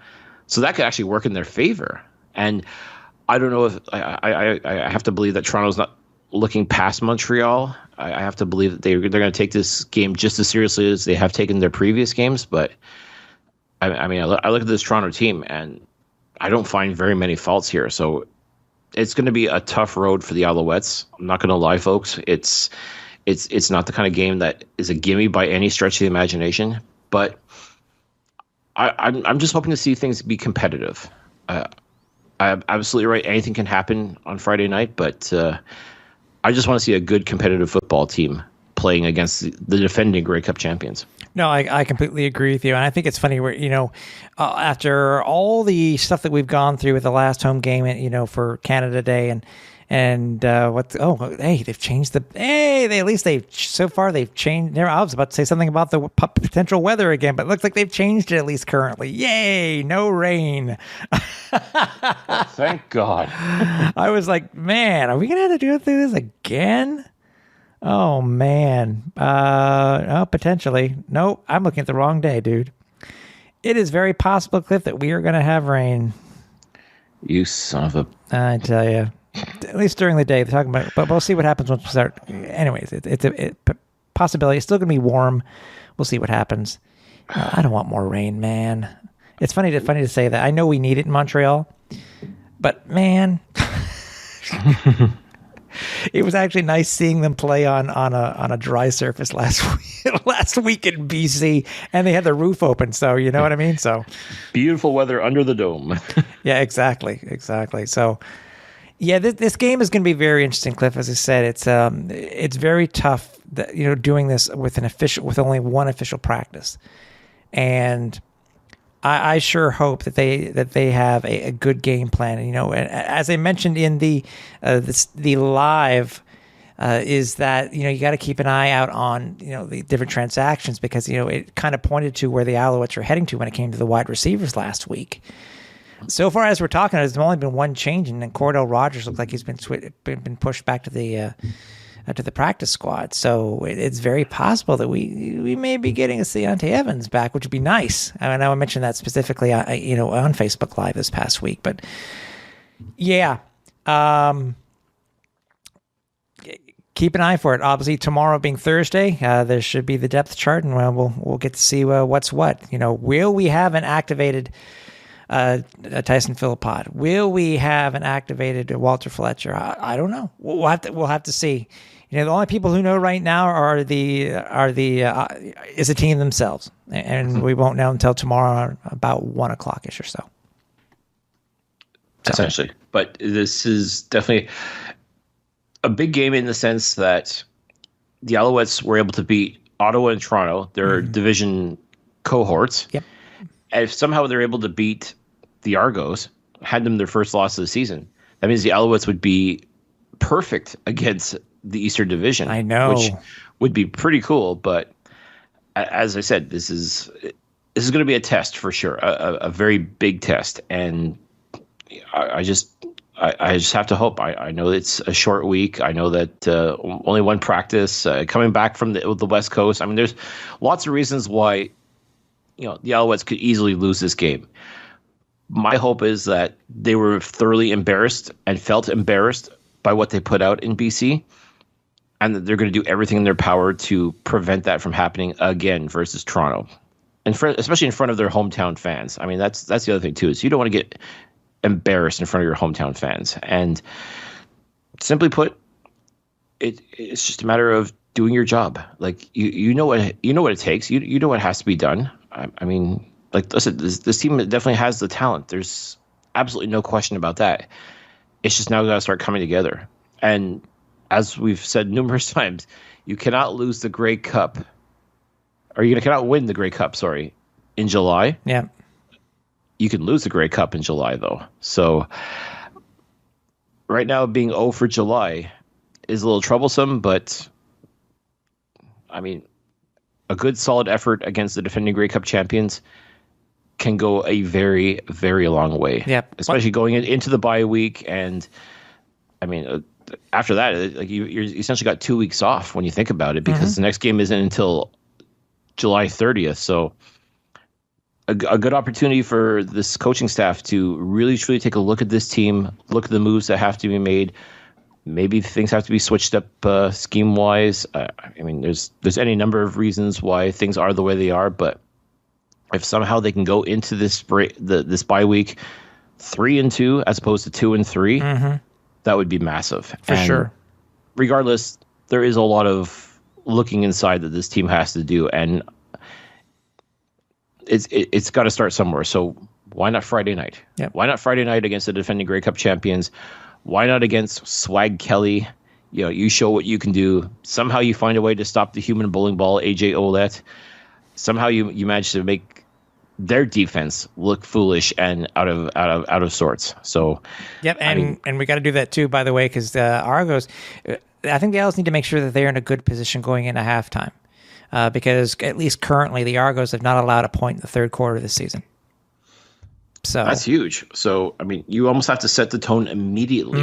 So that could actually work in their favor. And I don't know if I have to believe that Toronto's not looking past Montreal. I have to believe that they're going to take this game just as seriously as they have taken their previous games. But I look at this Toronto team and I don't find very many faults here. So it's going to be a tough road for the Alouettes. I'm not going to lie, folks. It's not the kind of game that is a gimme by any stretch of the imagination. But I'm just hoping to see things be competitive. I'm absolutely right. Anything can happen on Friday night, but I just want to see a good competitive football team playing against the defending Grey Cup champions. No, I completely agree with you. And I think it's funny where, after all the stuff that we've gone through with the last home game, for Canada Day they've changed so far they've changed. I was about to say something about the potential weather again, but it looks like they've changed it at least currently. Yay, no rain. Thank God. I was like, man, are we going to have to go through this again? Oh, man. Potentially. Nope, I'm looking at the wrong day, dude. It is very possible, Cliff, that we are going to have rain. You son of a... I tell you. At least during the day, they're talking about, but we'll see what happens once we start. Anyways, it's a possibility. It's still going to be warm. We'll see what happens. I don't want more rain, man. It's funny to say that. I know we need it in Montreal, but man... It was actually nice seeing them play on a dry surface last week in BC, and they had the roof open. So you know what I mean. So beautiful weather under the dome. Yeah, exactly. So yeah, this game is going to be very interesting, Cliff. As I said, it's very tough that doing this with only one official practice, and I sure hope that they have a good game plan. As I mentioned in the live, is that you got to keep an eye out on the different transactions, because it kind of pointed to where the Alouettes are heading to when it came to the wide receivers last week. So far as we're talking, there's only been one change, and then Cordell Rogers looks like he's been pushed back to the practice squad. So it's very possible that we may be getting a Deontay Evans back, which would be nice. I know I mentioned that specifically, on Facebook Live this past week. But yeah, keep an eye for it. Obviously, tomorrow being Thursday, there should be the depth chart, and we'll get to see what's what. Will we have an activated Tyson Philippot? Will we have an activated Walter Fletcher? I don't know. We'll have to see. The only people who know right now is the team themselves, and we won't know until tomorrow about 1:00 ish or so. Essentially, but this is definitely a big game in the sense that the Alouettes were able to beat Ottawa and Toronto, their division cohorts. Yep. And if somehow they're able to beat the Argos, hand them their first loss of the season, that means the Alouettes would be perfect against the Eastern Division. I know, which would be pretty cool. But as I said, this is going to be a test for sure, a very big test, and I just have to hope. I know it's a short week. I know that only one practice, coming back from the West Coast. I mean, there's lots of reasons why the Alouettes could easily lose this game. My hope is that they were thoroughly embarrassed and felt embarrassed by what they put out in BC, and that they're going to do everything in their power to prevent that from happening again versus Toronto, especially in front of their hometown fans. I mean, that's the other thing too, is you don't want to get embarrassed in front of your hometown fans. And simply put, it's just a matter of doing your job. Like you know what it takes. You know what has to be done. I mean, like listen, this team definitely has the talent. There's absolutely no question about that. It's just now got to start coming together. And as we've said numerous times, you cannot lose the Grey Cup, or you cannot win the Grey Cup. Sorry, in July. Yeah. You can lose the Grey Cup in July though. So right now, being 0 for July is a little troublesome, but I mean, a good solid effort against the defending Grey Cup champions can go a very, very long way. Yep. Especially going into the bye week. And I mean, after that, like you essentially got 2 weeks off when you think about it, because the next game isn't until July 30th. So a good opportunity for this coaching staff to really, truly take a look at this team, look at the moves that have to be made. Maybe things have to be switched up scheme-wise. I mean, there's any number of reasons why things are the way they are, but if somehow they can go into this this bye week 3-2 as opposed to 2-3, that would be massive. For sure. Regardless, there is a lot of looking inside that this team has to do, and it's got to start somewhere. So why not Friday night? Yep. Why not Friday night against the defending Grey Cup champions? Why not against Swag Kelly? You know, you show what you can do. Somehow you find a way to stop the human bowling ball, AJ Ouellette. Somehow you manage to make their defense look foolish and out of sorts. So, yep, and we got to do that too, by the way, because Argos, I think the Owls need to make sure that they're in a good position going into halftime, because at least currently the Argos have not allowed a point in the third quarter of the season. So that's huge. So I mean, you almost have to set the tone immediately.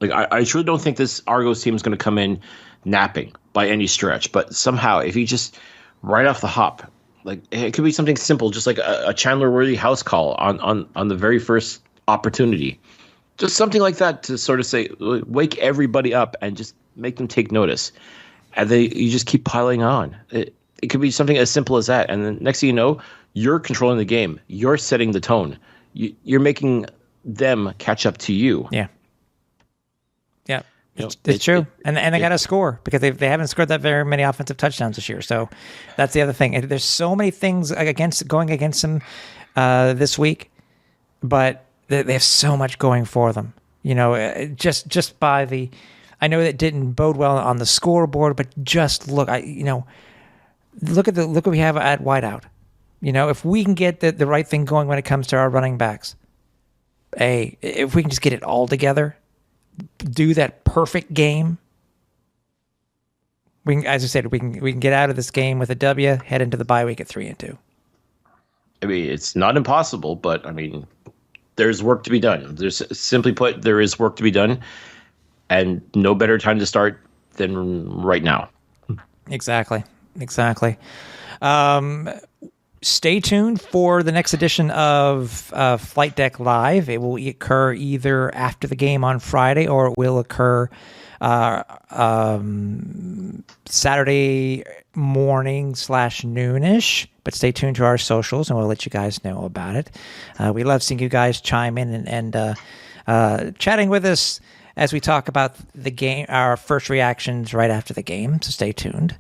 Like I truly don't think this Argos team is going to come in napping by any stretch, but somehow if you just right off the hop, like it could be something simple, just like a Chandler Worthy house call on the very first opportunity, just something like that to sort of say, wake everybody up and just make them take notice, and you just keep piling on. It could be something as simple as that, and then next thing you know, you're controlling the game, you're setting the tone, you're making them catch up to you. Yeah. It's true. And they got to score, because they haven't scored that very many offensive touchdowns this year. So that's the other thing. There's so many things going against them this week, but they have so much going for them. You know, just by the, I know that didn't bode well on the scoreboard, but just look what we have at wideout. You know, if we can get the right thing going when it comes to our running backs, if we can just get it all together, do that perfect game, we can, as I said, we can get out of this game with a W, head into the bye week at 3-2. I mean, it's not impossible, but I mean, there's work to be done. Simply put, there is work to be done, and no better time to start than right now. Exactly. Stay tuned for the next edition of Flight Deck Live. It will occur either after the game on Friday, or it will occur Saturday morning / noonish. But stay tuned to our socials, and we'll let you guys know about it. We love seeing you guys chime in and chatting with us as we talk about the game, our first reactions right after the game. So stay tuned.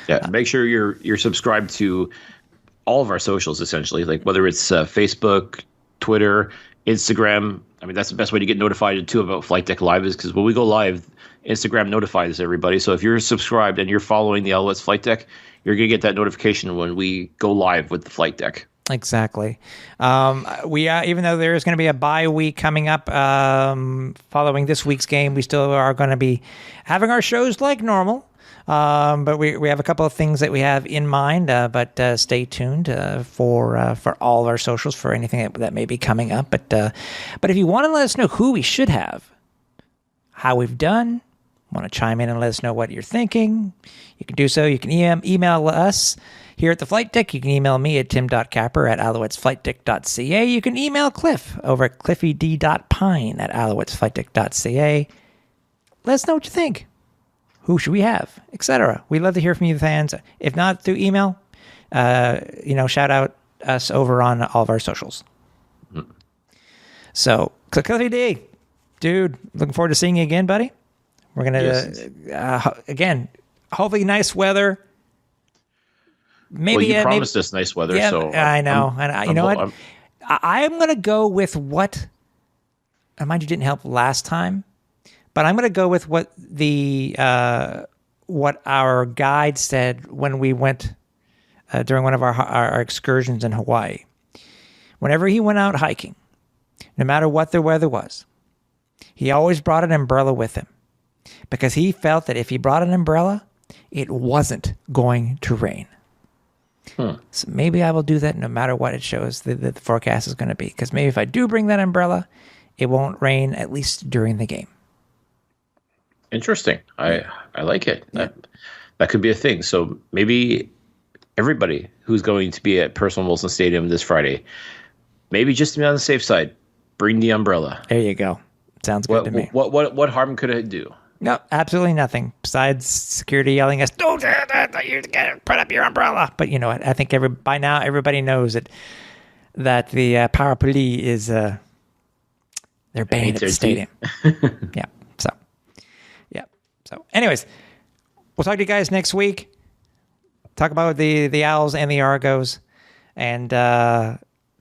Yeah, make sure you're subscribed to all of our socials, essentially, like whether it's Facebook, Twitter, Instagram. I mean, that's the best way to get notified too about Flight Deck Live, is because when we go live, Instagram notifies everybody. So if you're subscribed and you're following the Alouettes Flight Deck, you're going to get that notification when we go live with the Flight Deck. Exactly. We even though there is going to be a bye week coming up following this week's game, we still are going to be having our shows like normal. But we have a couple of things that we have in mind, but stay tuned for all of our socials for anything that may be coming up. But if you want to let us know who we should have, how we've done, want to chime in and let us know what you're thinking, you can do so. You can email us here at the Flight Deck. You can email me at tim.capper@alouettesflightdeck.ca. You can email Cliff over at cliffyd.pine@alouettesflightdeck.ca. Let us know what you think. Who should we have, etc. We love to hear from you fans. If not through email, shout out us over on all of our socials. So, Cliffy D, dude, looking forward to seeing you again, buddy. We're gonna again. hopefully nice weather. Maybe well, you promised us nice weather, yeah, so I know. And you know what? I'm going to go with what. And mind you, didn't help last time, but I'm going to go with what what our guide said when we went during one of our excursions in Hawaii. Whenever he went out hiking, no matter what the weather was, he always brought an umbrella with him because he felt that if he brought an umbrella, it wasn't going to rain. So maybe I will do that no matter what it shows the forecast is going to be. Because maybe if I do bring that umbrella, it won't rain, at least during the game. Interesting. I like it. Yeah. That could be a thing. So maybe everybody who's going to be at Percival Wilson Stadium this Friday, maybe just to be on the safe side, bring the umbrella. There you go. Sounds good to me. What harm could it do? No, absolutely nothing. Besides security yelling at us, "Don't you put up your umbrella." But you know what? I think by now everybody knows that the parapluie is they're banned at the stadium. Yeah. So, anyways, we'll talk to you guys next week. Talk about the Owls and the Argos, and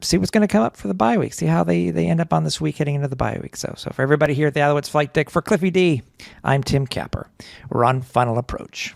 see what's going to come up for the bye week. See how they end up on this week heading into the bye week. So for everybody here at the Alouettes Flight Deck, for Cliffy D, I'm Tim Capper. We're on Final Approach.